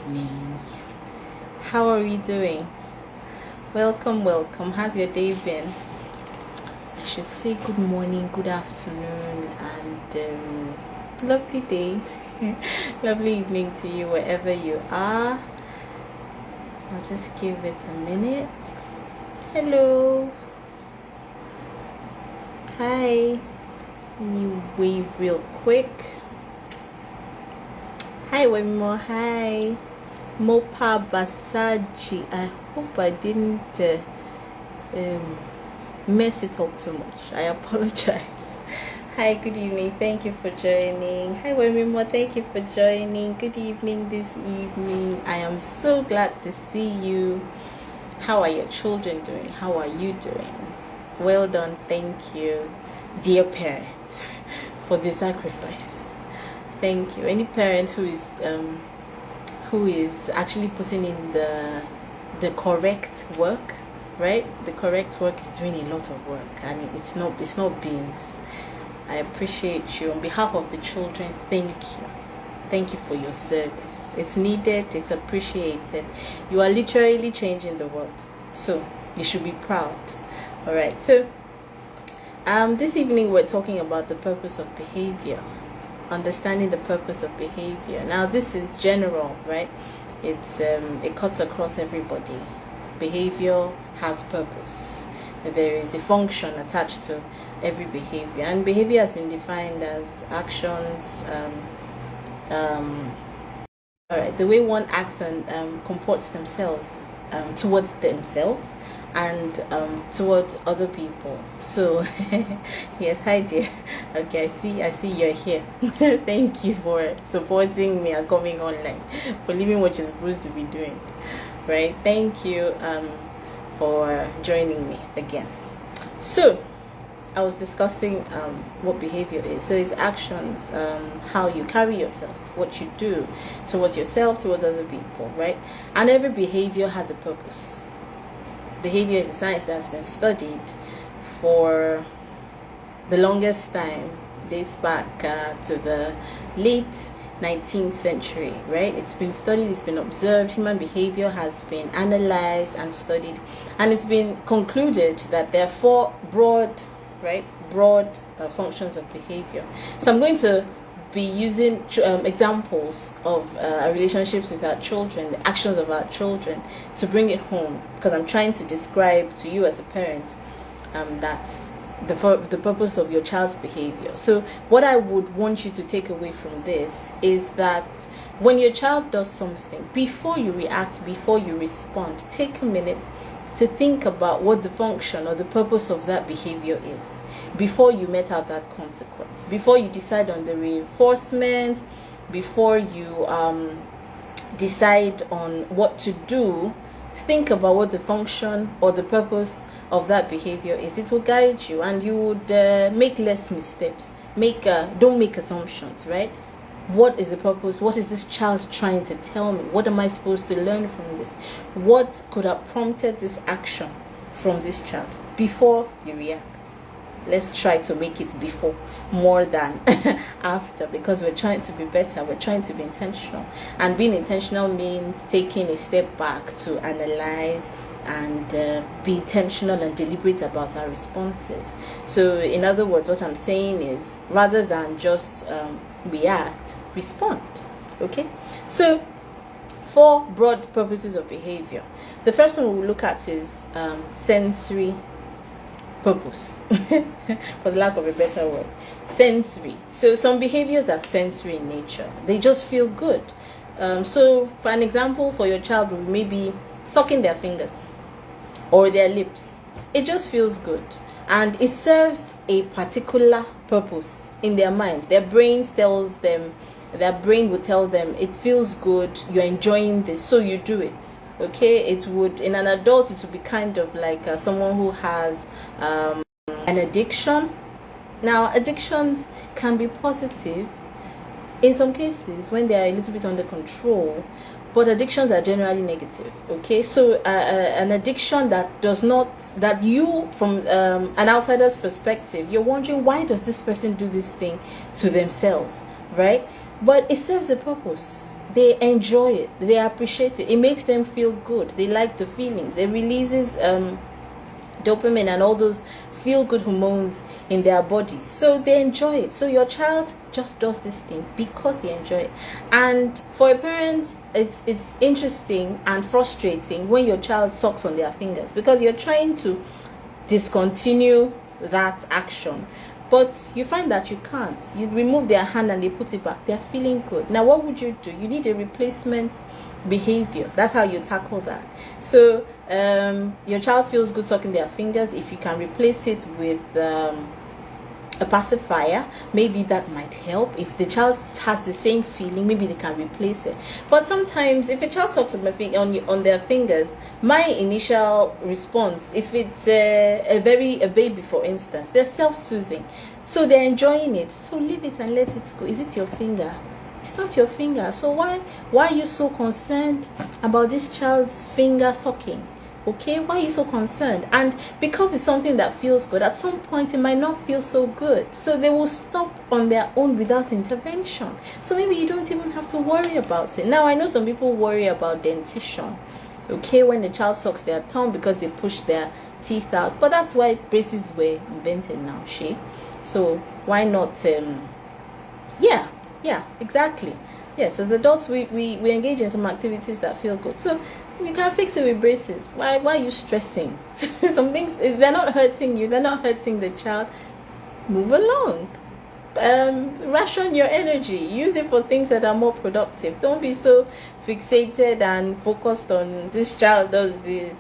evening. How are we doing? Welcome. How's your day been? I should say good morning, good afternoon, and lovely day, lovely evening to you wherever you are. I'll just give it a minute. Hello. Hi. Let me wave real quick. Hi, Wemmo. Hi. Mopa Basaji. I hope I didn't mess it up too much. I apologize. Hi, good evening. Thank you for joining. Hi, Wemmo. Thank you for joining. Good evening this evening. I am so glad to see you. How are your children doing? How are you doing? Well done. Thank you, dear parents, for the sacrifice. Thank you. Any parent who is actually putting in the correct work, right? The correct work is doing a lot of work, and it's not beans. I appreciate you. On behalf of the children, thank you for your service. It's needed, it's appreciated. You are literally changing the world, so you should be proud. All right, so this evening we're talking about the purpose of behavior, understanding the purpose of behavior. Now this is general, right? It cuts across everybody. Behavior has purpose. There is a function attached to every behavior, and behavior has been defined as actions, all right, the way one acts and comports themselves towards themselves and towards other people. So yes, hi dear. Okay, I see you're here. Thank you for supporting me and coming online, for leaving what you're supposed to be doing, right? Thank you for joining me again. So I was discussing what behavior is. So it's actions, how you carry yourself, what you do towards yourself, towards other people, right? And every behavior has a purpose. Behavior is a science that's been studied for the longest time, dates back to the late 19th century, right? It's been studied, it's been observed. Human behavior has been analyzed and studied, and it's been concluded that there are four broad functions of behavior. So I'm going to be using examples of relationships with our children, the actions of our children, to bring it home, because I'm trying to describe to you as a parent that's the purpose of your child's behavior. So what I would want you to take away from this is that when your child does something, before you react, before you respond, take a minute to think about what the function or the purpose of that behavior is before you met out that consequence, before you decide on the reinforcement, before you decide on what to do. Think about what the function or the purpose of that behavior is. It will guide you, and you would make less missteps. Don't make assumptions, right? What is the purpose? What is this child trying to tell me? What am I supposed to learn from this? What could have prompted this action from this child before you react? Let's try to make it before more than after, because we're trying to be better. We're trying to be intentional, and being intentional means taking a step back to analyze and be intentional and deliberate about our responses. So in other words, what I'm saying is, rather than just react, respond. Okay, so four broad purposes of behavior. The first one we'll look at is sensory purpose, for the lack of a better word. Sensory. So some behaviors are sensory in nature. They just feel good. So for an example, for your child, will maybe sucking their fingers or their lips. It just feels good, and it serves a particular purpose in their minds. Their brain will tell them it feels good, you're enjoying this, so you do it. Okay, it would, in an adult, it would be kind of like someone who has an addiction. Now, addictions can be positive in some cases when they are a little bit under control, but addictions are generally negative. Okay, so an addiction that you, from an outsider's perspective, you're wondering, why does this person do this thing to themselves, right? But it serves a purpose. they enjoy it, they appreciate it, it makes them feel good, they like the feelings, it releases dopamine and all those feel good hormones in their bodies, so they enjoy it. So your child just does this thing because they enjoy it. And for a parent, it's interesting and frustrating when your child sucks on their fingers, because you're trying to discontinue that action, but you find that you can't. You remove their hand and they put it back, they're feeling good. Now what would you do? You need a replacement behavior. That's how you tackle that. So your child feels good sucking their fingers. If you can replace it with a pacifier, maybe that might help. If the child has the same feeling, maybe they can replace it. But sometimes if a child sucks on their fingers, my initial response, if it's a baby for instance, they're self-soothing, so they're enjoying it, so leave it and let it go. Is it your finger? It's not your finger. So why are you so concerned about this child's finger sucking? Okay, why are you so concerned? And because it's something that feels good, at some point it might not feel so good, so they will stop on their own without intervention. So maybe you don't even have to worry about it. Now I know some people worry about dentition, okay, when the child sucks their tongue because they push their teeth out, but that's why braces were invented now, so why not yeah, exactly. Yes, as adults, we engage in some activities that feel good. So you can fix it with braces. Why are you stressing? Some things, they're not hurting you, they're not hurting the child. Move along. Ration your energy. Use it for things that are more productive. Don't be so fixated and focused on this child does this,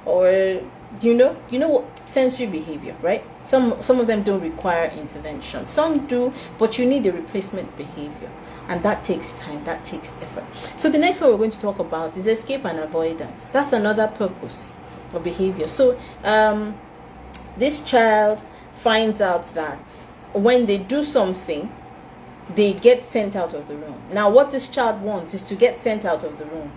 or you know what, sensory behavior, right? Some of them don't require intervention. Some do, but you need a replacement behavior. And that takes time, that takes effort. So the next one we're going to talk about is escape and avoidance. That's another purpose of behavior. So this child finds out that when they do something, they get sent out of the room. Now what this child wants is to get sent out of the room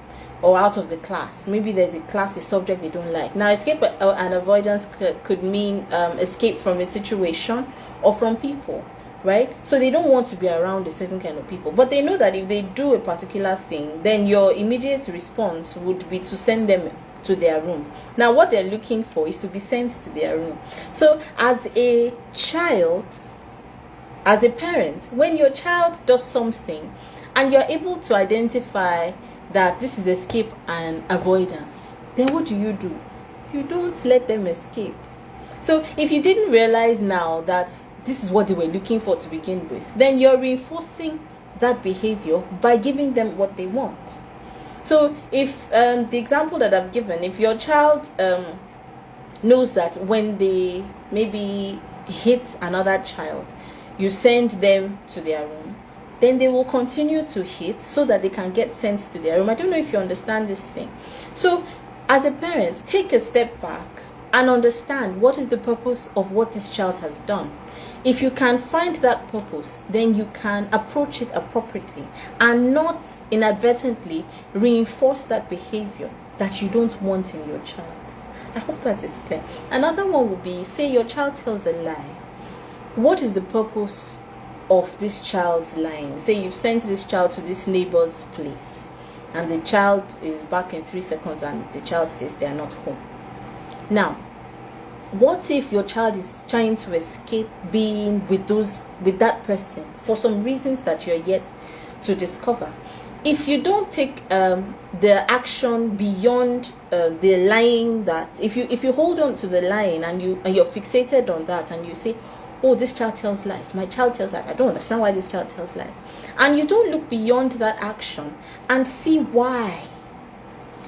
or out of the class. Maybe there's a subject they don't like. Now escape and avoidance could mean escape from a situation or from people, right? So they don't want to be around a certain kind of people, but they know that if they do a particular thing, then your immediate response would be to send them to their room. Now what they're looking for is to be sent to their room. So as a child, as a parent, when your child does something and you're able to identify that this is escape and avoidance, then what do? You don't let them escape. So if you didn't realize now that this is what they were looking for to begin with, then you're reinforcing that behavior by giving them what they want. So if the example that I've given, if your child knows that when they maybe hit another child, you send them to their room, then they will continue to hit so that they can get sent to their room. I don't know if you understand this thing. So as a parent, take a step back and understand what is the purpose of what this child has done. If you can find that purpose, then you can approach it appropriately and not inadvertently reinforce that behavior that you don't want in your child. I hope that is clear. Another one would be, say your child tells a lie. What is the purpose of this child's lying? Say you've sent this child to this neighbor's place and the child is back in 3 seconds and the child says they are not home. Now, what if your child is trying to escape being with that person for some reasons that you're yet to discover? If you don't take the action beyond the lying, that if you hold on to the lying and you're fixated on that and you say, oh, this child tells lies, my child tells lies, I don't understand why this child tells lies, and you don't look beyond that action and see why,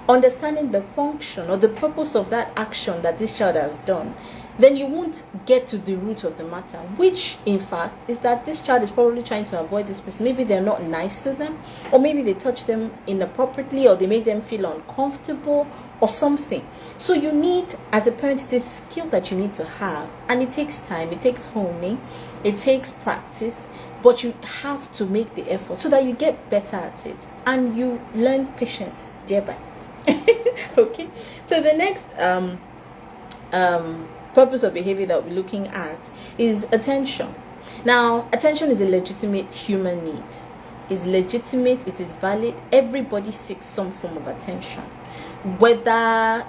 understanding the function or the purpose of that action that this child has done, then you won't get to the root of the matter, which in fact is that this child is probably trying to avoid this person. Maybe they're not nice to them, or maybe they touch them inappropriately, or they make them feel uncomfortable or something. So you need, as a parent, it's a skill that you need to have, and it takes time, it takes honing, it takes practice, but you have to make the effort so that you get better at it and you learn patience thereby. Okay, so the next purpose of behavior that we're looking at is attention. Now, attention is a legitimate human need. is legitimate, it is valid. Everybody seeks some form of attention, whether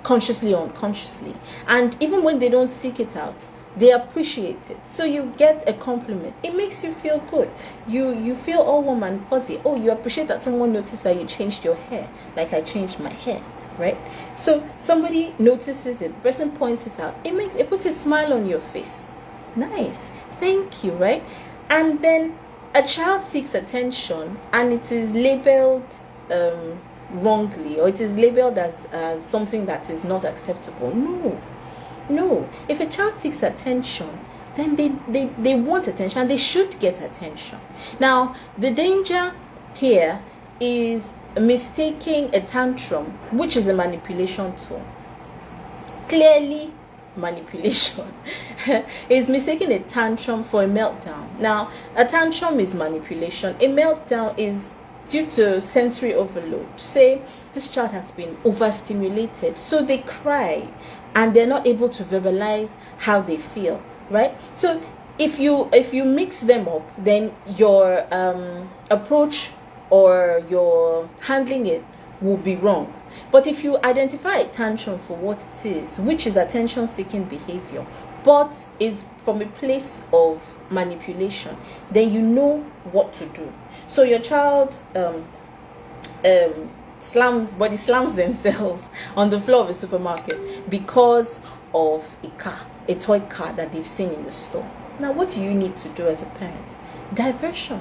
consciously or unconsciously. And even when they don't seek it out, they appreciate it. So you get a compliment, it makes you feel good. You feel all warm and fuzzy. Oh, you appreciate that someone noticed that you changed your hair, like I changed my hair, right? So somebody notices it, the person points it out, it puts a smile on your face. Nice, thank you, right? And then a child seeks attention and it is labeled wrongly, or it is labeled as something that is not acceptable. No, if a child seeks attention, then they want attention and they should get attention. Now, the danger here is mistaking a tantrum, which is a manipulation tool. Clearly, manipulation is mistaking a tantrum for a meltdown. Now, a tantrum is manipulation. A meltdown is due to sensory overload. Say this child has been overstimulated, so they cry and they're not able to verbalize how they feel, right? So if you mix them up, then your approach or your handling it will be wrong. But if you identify a tantrum for what it is, which is attention seeking behavior, but is from a place of manipulation, then you know what to do. So your child slams themselves on the floor of a supermarket because of a toy car that they've seen in the store. Now, what do you need to do as a parent? Diversion.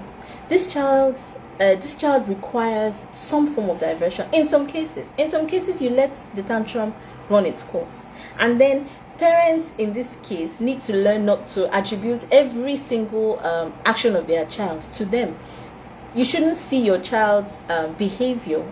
This child requires some form of diversion. In some cases you let the tantrum run its course, and then parents in this case need to learn not to attribute every single action of their child to them. You shouldn't see your child's behavior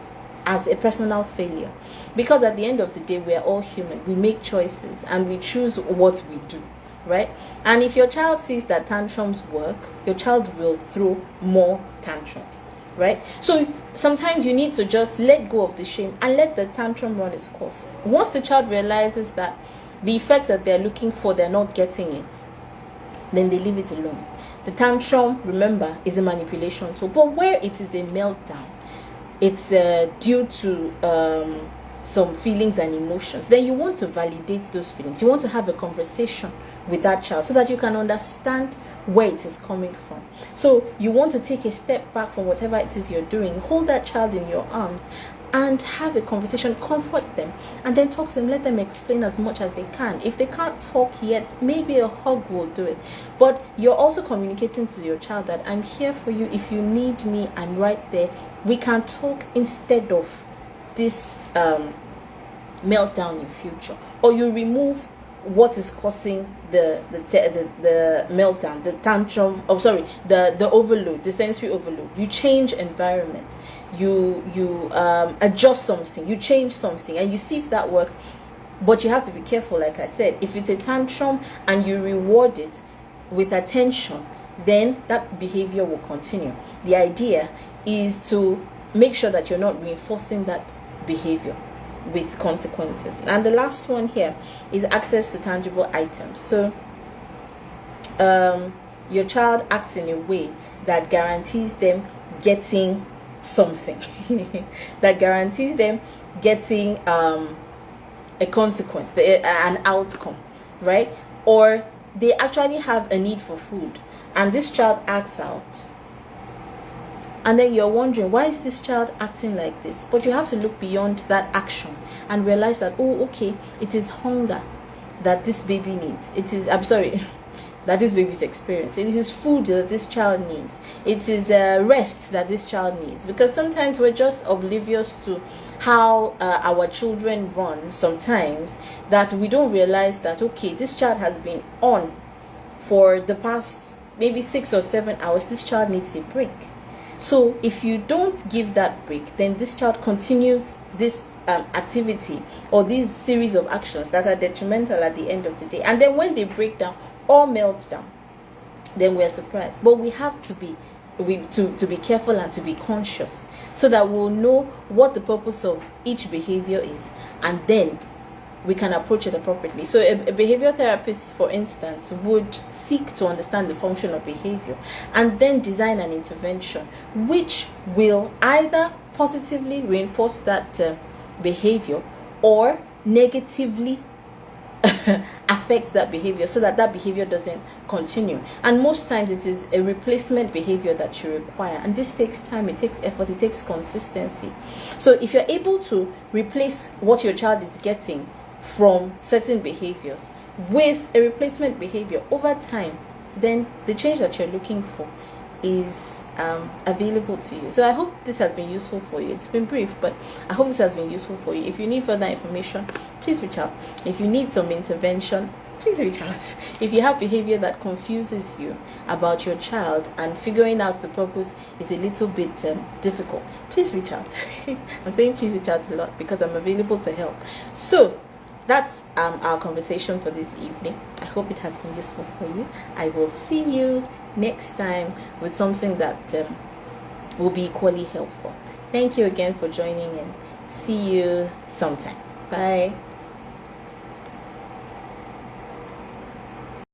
as a personal failure, because at the end of the day, we are all human. We make choices and we choose what we do, right? And if your child sees that tantrums work, your child will throw more tantrums, right? So sometimes you need to just let go of the shame and let the tantrum run its course. Once the child realizes that the effects that they're looking for, they're not getting it, then they leave it alone. The tantrum, remember, is a manipulation tool. But where it is a meltdown, it's due to some feelings and emotions, then you want to validate those feelings. You want to have a conversation with that child so that you can understand where it is coming from. So you want to take a step back from whatever it is you're doing, hold that child in your arms and have a conversation, comfort them, and then talk to them, let them explain as much as they can. If they can't talk yet, maybe a hug will do it. But you're also communicating to your child that I'm here for you. If you need me, I'm right there. We can talk instead of this meltdown in future. Or you remove what is causing the meltdown, the tantrum, the overload, the sensory overload. You change environment. You adjust something, you change something, and you see if that works. But you have to be careful, like I said. If it's a tantrum and you reward it with attention, then that behavior will continue. The idea is to make sure that you're not reinforcing that behavior with consequences. And the last one here is access to tangible items. So your child acts in a way that guarantees them getting something that guarantees them getting a consequence, an outcome, right? Or they actually have a need for food and this child acts out, and then you're wondering, why is this child acting like this? But you have to look beyond that action and realize that, oh, okay, it is hunger that this baby needs. That this baby's experiencing. It is food that this child needs. It is rest that this child needs. Because sometimes we're just oblivious to how our children run sometimes, that we don't realize that, okay, this child has been on for the past maybe 6 or 7 hours. This child needs a break. So if you don't give that break, then this child continues this activity or these series of actions that are detrimental at the end of the day. And then when they break down or melt down, then we're surprised. But we have to be careful and to be conscious so that we'll know what the purpose of each behavior is, and then we can approach it appropriately. So a behavior therapist, for instance, would seek to understand the function of behavior and then design an intervention which will either positively reinforce that behavior or negatively affect that behavior so that that behavior doesn't continue. And most times it is a replacement behavior that you require, and this takes time, it takes effort, it takes consistency. So if you're able to replace what your child is getting from certain behaviors with a replacement behavior over time, then the change that you're looking for is available to you. So I hope this has been useful for you. It's been brief, but I hope this has been useful for you. If you need further information, please reach out. If you need some intervention, please reach out. If you have behavior that confuses you about your child and figuring out the purpose is a little bit difficult, please reach out. I'm saying please reach out a lot because I'm available to help. So that's our conversation for this evening. I hope it has been useful for you. I will see you next time with something that will be equally helpful. Thank you again for joining in. See you sometime. Bye.